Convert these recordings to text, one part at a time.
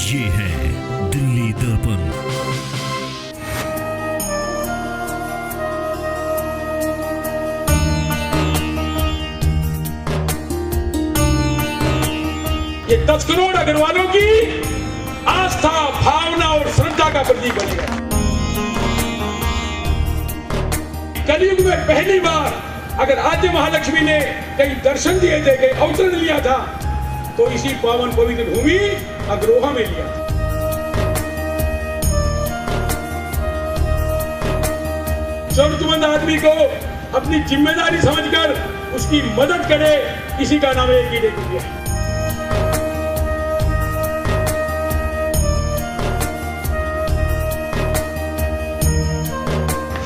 ये है दिल्ली दर्पण। ये 10 करोड़ अग्रवालों की आस्था, भावना और श्रद्धा का प्रतीक बनेगा। कलयुग में पहली बार अगर आद्य महालक्ष्मी ने कहीं दर्शन दिए थे, कहीं अवतरण लिया था, तो इसी पावन पवित्र भूमि अग्रोहा में लिया था। जरूरतमंद आदमी को अपनी जिम्मेदारी समझकर उसकी मदद करे, इसी का नाम एक कीड़े को दिया।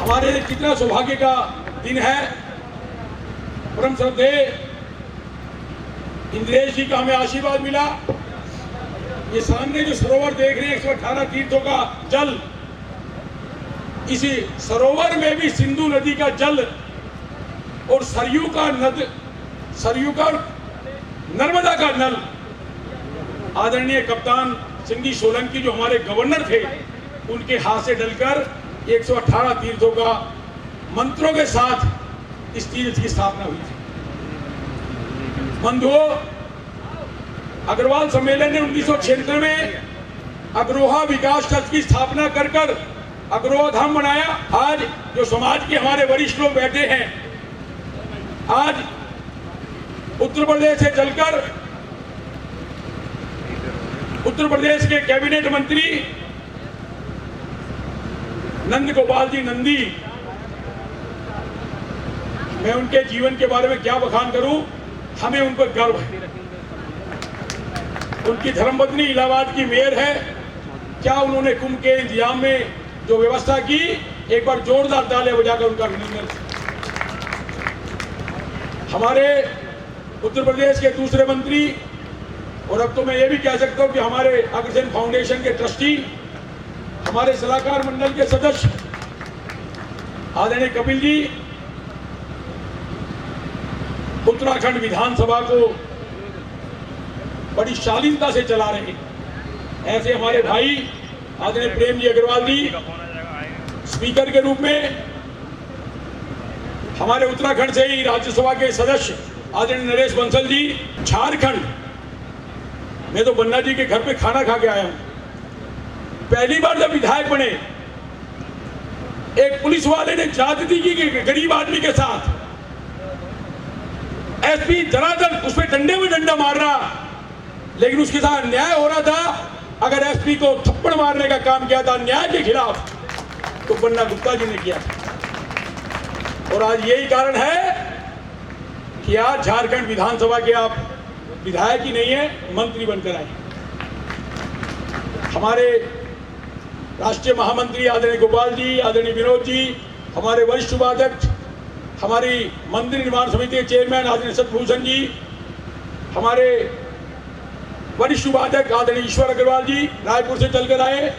हमारे लिए कितना सौभाग्य का दिन है। परम श्रद्धेय इंद्रेश जी का हमें आशीर्वाद मिला। ये सामने जो सरोवर देख रहे हैं 118 तीर्थों का जल, इसी सरोवर में भी सिंधु नदी का जल और सरयू का नर्मदा का नल आदरणीय कप्तान सिंह जी सोलंकी जो हमारे गवर्नर थे, उनके हाथ से डलकर 118 तीर्थों का मंत्रों के साथ इस तीर्थ की स्थापना हुई थी। बंधुओं, अग्रवाल सम्मेलन ने 1976 में अग्रोहा विकास ट्रस्ट की स्थापना कर अग्रोहा धाम बनाया। आज जो समाज के हमारे वरिष्ठ लोग बैठे हैं, आज उत्तर प्रदेश से चलकर उत्तर प्रदेश के कैबिनेट मंत्री नंद गोपाल जी नंदी, मैं उनके जीवन के बारे में क्या बखान करूं, हमें उन पर गर्व है। उनकी धर्मपत्नी इलाहाबाद की मेयर है। क्या उन्होंने कुंभ के इंतजाम में जो व्यवस्था की, एक बार जोरदार तालियां बजाकर उनका अभिनंदन। हमारे उत्तर प्रदेश के दूसरे मंत्री, और अब तो मैं ये भी कह सकता हूं कि हमारे अग्रसेन फाउंडेशन के ट्रस्टी, हमारे सलाहकार मंडल के सदस्य आदरणीय कपिल जी, उत्तराखंड विधानसभा को बड़ी शालीनता से चला रहे हैं। ऐसे हमारे भाई आदरणीय प्रेम जी अग्रवाल जी स्पीकर के रूप में, हमारे उत्तराखंड से ही राज्यसभा के सदस्य आदरणीय नरेश बंसल जी, झारखंड मैं तो बन्ना जी के घर पे खाना खा के आया हूं। पहली बार जब विधायक बने, एक पुलिस वाले ने ज्यादती की गरीब आदमी के साथ, एसपी धराधर उस पर डंडे में डंडा मार रहा, लेकिन उसके साथ न्याय हो रहा था। अगर एसपी को थप्पड़ मारने का काम किया था न्याय के खिलाफ, तो बन्ना गुप्ता जी ने किया था। और आज यही कारण है कि आज झारखंड विधानसभा के आप विधायक ही नहीं है, मंत्री बनकर आए। हमारे राष्ट्रीय महामंत्री आदरणीय गोपाल जी, आदरणीय विनोद जी, हमारे वरिष्ठ उपाध्यक्ष, हमारी मंदिर निर्माण समिति के चेयरमैन आदरणीय सत्यभूषण जी, हमारे वरिष्ठ उपाध्यक्ष आदरणीय ईश्वर अग्रवाल जी रायपुर से चलकर आए,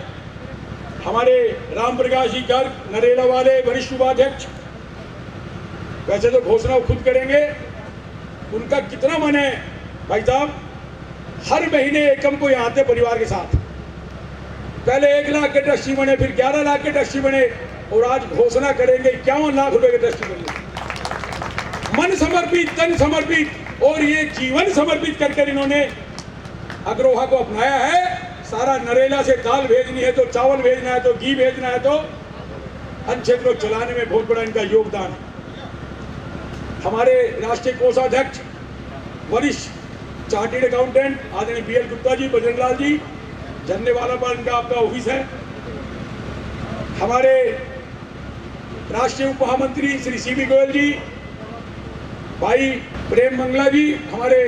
हमारे राम प्रकाश जी गर्ग नरेला वाले वरिष्ठ उपाध्यक्ष, वैसे तो घोषणा खुद करेंगे, उनका कितना मन है भाई साहब, हर महीने एकम को यहाँ आते परिवार के साथ। पहले 1 लाख के ट्रस्टी बने, फिर 11 लाख के ट्रस्टी बने, और आज घोषणा करेंगे 51 लाख रुपए के ट्रस्टी बने। मन समर्पित, तन समर्पित और ये जीवन समर्पित करके इन्होंने अग्रोहा को अपनाया है। सारा नरेला से दाल भेजनी है तो चावल भेजना है तो घी भेजना है तो अन्य क्षेत्रों को चलाने में बहुत बड़ा इनका योगदान है। हमारे राष्ट्रीय कोषाध्यक्ष वरिष्ठ चार्टेड अकाउंटेंट आदरणीय BL गुप्ता जी, बजरंग लाल जी, झरने वाला पर इनका आपका ऑफिस है। हमारे राष्ट्रीय उप महामंत्री श्री CB गोयल जी, भाई प्रेम मंगला जी, हमारे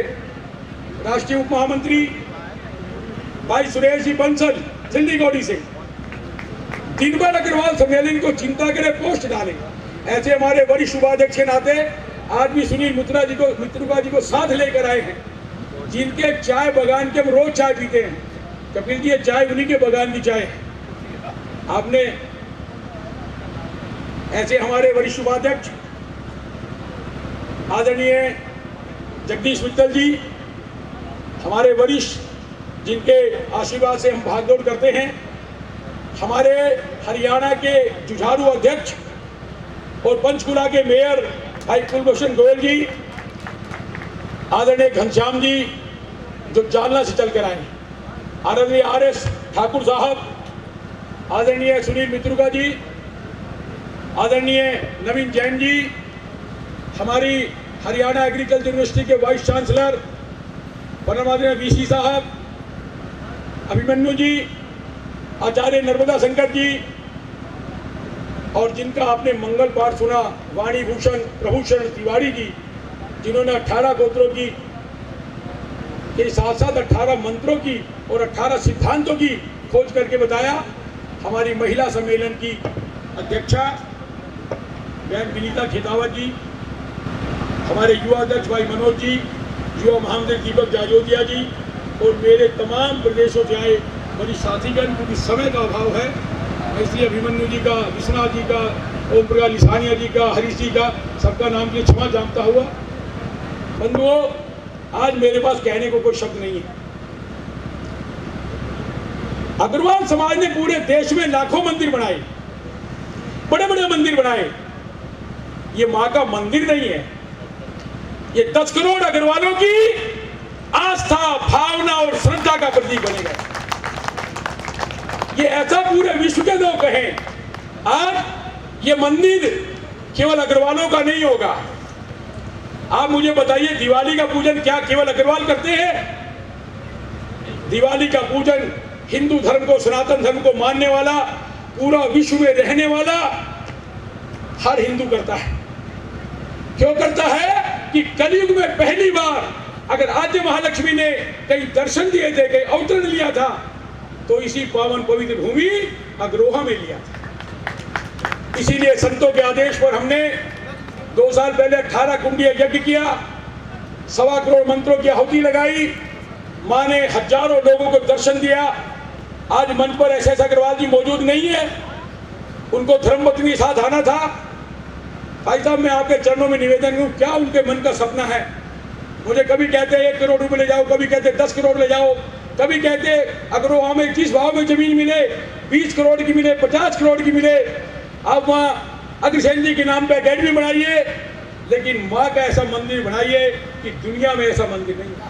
राष्ट्रीय उप महामंत्री भाई सुरेश जी बंसल सिंधी गौड़ी से, दिन भर अग्रवाल सम्मेलन को चिंता करे पोस्ट डाले। ऐसे हमारे वरिष्ठ उपाध्यक्ष के नाते आज भी सुनील मित्रुका जी को साथ लेकर आए हैं, जिनके चाय बगान के हम रोज चाय पीते हैं। कपिल जी, ये चाय उन्हीं के बगान की चाय है। आपने ऐसे हमारे वरिष्ठ उपाध्यक्ष आदरणीय जगदीश मित्तल जी, हमारे वरिष्ठ जिनके आशीर्वाद से हम भागदौड़ करते हैं, हमारे हरियाणा के जुझारू अध्यक्ष और पंचकुला के मेयर भाई कुलभूषण गोयल जी, आदरणीय घनश्याम जी जो जालना से चल कर आए, आदरणीय RS ठाकुर साहब, आदरणीय सुनील मित्रुका जी, आदरणीय नवीन जैन जी, हमारी हरियाणा एग्रीकल्चर यूनिवर्सिटी के वाइस चांसलर परमादरणीय VC साहब, अभिमन्यु जी, आचार्य नर्मदा शंकर जी, और जिनका आपने मंगल पाठ सुना वाणी भूषण प्रभूषण तिवारी जी, जिन्होंने 18 गोत्रों की के साथ साथ 18 मंत्रों की और 18 सिद्धांतों की खोज करके बताया। हमारी महिला सम्मेलन की अध्यक्षा बहन विनीता खेतावत जी, हमारे युवा अध्यक्ष भाई मनोज जी, युवा महामंत्री दीपक जाजोतिया जी, और मेरे तमाम प्रदेशों से आए मेरी साथीगण, क्योंकि समय का अभाव है, मैं इसलिए अभिमन्यु जी का, विश्वनाथ जी का, ओम प्रकाश लिसानिया जी का, हरीश जी का, सबका नाम के क्षमा जानता हुआ। बंधुओं, आज मेरे पास कहने को कोई शब्द नहीं है। अग्रवाल समाज ने पूरे देश में लाखों मंदिर बनाए, बड़े बड़े मंदिर बनाए। ये मां का मंदिर नहीं है, ये 10 करोड़ अग्रवालों की आस्था, भावना और श्रद्धा का प्रतीक बनेगा। ये ऐसा पूरे विश्व के लोग कहें, आज ये मंदिर केवल अग्रवालों का नहीं होगा। आप मुझे बताइए, दिवाली का पूजन क्या केवल अग्रवाल करते हैं? दिवाली का पूजन हिंदू धर्म को, सनातन धर्म को मानने वाला, पूरा विश्व में रहने वाला हर हिंदू करता है। क्यों करता है? कि कलयुग में पहली बार अगर आद्य महालक्ष्मी ने कहीं दर्शन दिए थे, कहीं अवतरण लिया था, तो इसी पावन पवित्र भूमि अग्रोहा में लिया था। इसीलिए संतों के आदेश पर हमने 2 साल पहले 18 कुंडीय यज्ञ किया, 1.25 करोड़ मंत्रों की आहुति लगाई, मां ने हजारों लोगों को दर्शन दिया। आज मंच पर SS अग्रवाल जी मौजूद नहीं है, उनको धर्मपत्नी के साथ आना था। भाई साहब, मैं आपके चरणों में निवेदन करूं, क्या उनके मन का सपना है? मुझे कभी कहते 1 करोड़ रुपए ले जाओ, कभी कहते 10 करोड़ ले जाओ, कभी कहते अग्रोहा में जिस भाव में जमीन मिले 20 करोड़ की मिले, 50 करोड़ की मिले, आप वहाँ अग्रसेन जी के नाम पे अकेडमी बनाइए, लेकिन माँ का ऐसा मंदिर बनाइए कि दुनिया में ऐसा मंदिर नहीं है।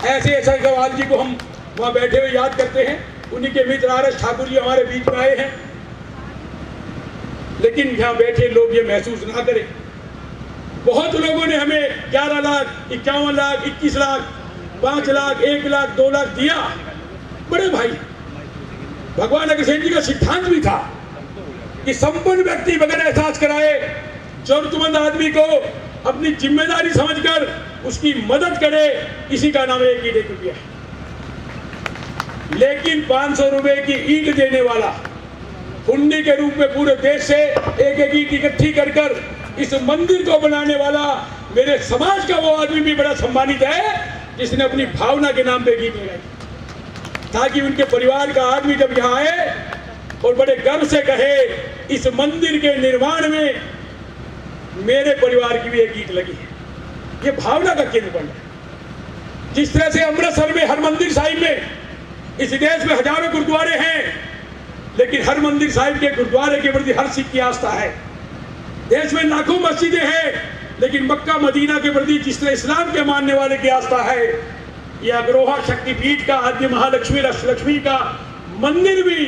ऐसे अग्रवाल जी को हम वहाँ बैठे हुए याद करते हैं। उन्हीं के मित्र RS ठाकुर जी हमारे बीच में आए हैं, लेकिन यहाँ बैठे लोग ये महसूस ना करें। बहुत लोगों ने हमें 11 लाख, 51 लाख, 21 लाख, 5 लाख, 1 लाख, 2 लाख दिया। बड़े भाई, भगवान अग्रसेन जी का सिद्धांत भी था कि संपन्न व्यक्ति बगैर एहसास कराए जरूरतमंद आदमी को अपनी जिम्मेदारी समझकर उसकी मदद करे, इसी का नाम 1 ईंट रुपया है। लेकिन 500 रुपए की ईंट देने वाला, हुंडी के रूप में पूरे देश से 1-1 ईंट इकट्ठी कर इस मंदिर को बनाने वाला मेरे समाज का वो आदमी भी बड़ा सम्मानित है, जिसने अपनी भावना के नाम पे ईंट लगाई, ताकि उनके परिवार का आदमी जब यहाँ आए और बड़े गर्व से कहे, इस मंदिर के निर्माण में मेरे परिवार की भी 1 ईंट लगी है। ये भावना का केंद्र बन है। जिस तरह से अमृतसर में हरमंदिर साहिब में, इस देश में हजारों गुरुद्वारे हैं, लेकिन हरमंदिर साहिब के गुरुद्वारे के प्रति हर सिख की आस्था है। देश में लाखों मस्जिदें हैं, लेकिन मक्का मदीना के प्रति जिस तरह इस्लाम के मानने वाले की आस्था है, यह अग्रोहा शक्तिपीठ का, आद्य महालक्ष्मी लक्ष्मी का मंदिर भी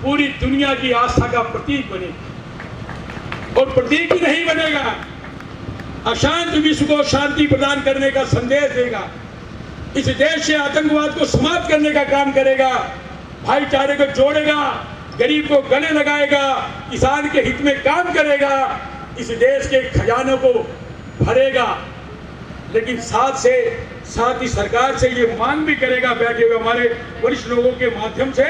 पूरी दुनिया की आस्था का प्रतीक बनेगा। और प्रतीक ही नहीं बनेगा, अशांत विश्व को शांति प्रदान करने का संदेश देगा, इस देश से आतंकवाद को समाप्त करने का काम करेगा, भाईचारे को जोड़ेगा, गरीब को गले लगाएगा, किसान के हित में काम करेगा, इस देश के खजानों को भरेगा। लेकिन साथ ही सरकार से ये मांग भी करेगा, बैठे हुए हमारे वरिष्ठ लोगों के माध्यम से,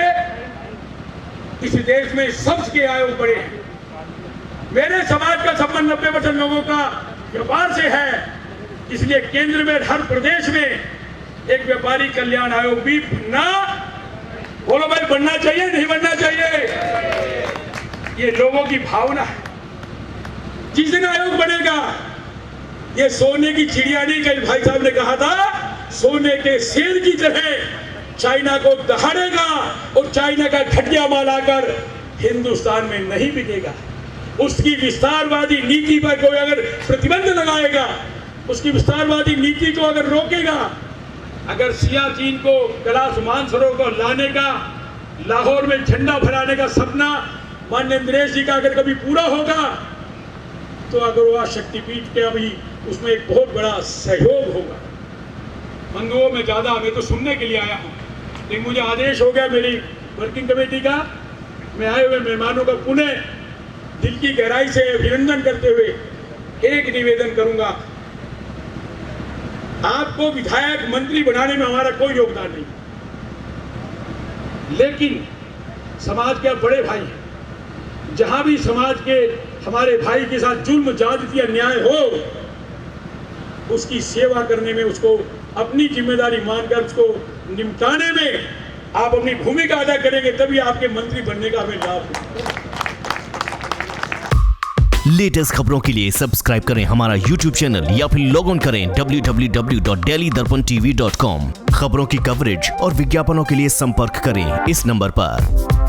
इस देश में सबके आय बढ़े हैं। मेरे समाज का संबंध 90% लोगों का व्यापार से है, इसलिए केंद्र में हर प्रदेश में एक व्यापारी कल्याण आयोग भी बनना, बोलो भाई, बनना चाहिए नहीं बनना चाहिए? ये लोगों की भावना है। जिस दिन आयोग बनेगा, ये सोने की चिड़िया नहीं, कल भाई साहब ने कहा था, सोने के शेर की तरह चाइना को दहाड़ेगा और चाइना का घटिया माल आकर हिंदुस्तान में नहीं बिकेगा। उसकी विस्तारवादी नीति पर कोई अगर प्रतिबंध लगाएगा, उसकी विस्तारवादी नीति को अगर रोकेगा, अगर सियाचिन को, कैलाश मानसरोवर को लाने का, लाहौर में झंडा फहराने का सपना माननीय नरेश जी का अगर कभी पूरा होगा, तो अग्रवाल शक्तिपीठ के अभी उसमें एक बहुत बड़ा सहयोग होगा। मंगुओं में ज्यादा मैं तो सुनने के लिए आया हूँ, लेकिन मुझे आदेश हो गया मेरी वर्किंग कमेटी का, मैं आए हुए मेहमानों का पुनः दिल की गहराई से अभिनंदन करते हुए एक निवेदन करूंगा। आपको विधायक मंत्री बनाने में हमारा कोई योगदान नहीं, लेकिन समाज के बड़े भाई हैं, जहां भी समाज के हमारे भाई के साथ जुल्म, ज्यादती, अन्याय हो, उसकी सेवा करने में, उसको अपनी जिम्मेदारी मानकर उसको निपटाने में आप अपनी भूमिका अदा करेंगे, तभी आपके मंत्री बनने का हमें लाभ होगा। लेटेस्ट खबरों के लिए सब्सक्राइब करें हमारा YouTube चैनल या फिर लॉग ऑन करें www.delhidarpantv.com। खबरों की कवरेज और विज्ञापनों के लिए संपर्क करें इस नंबर पर।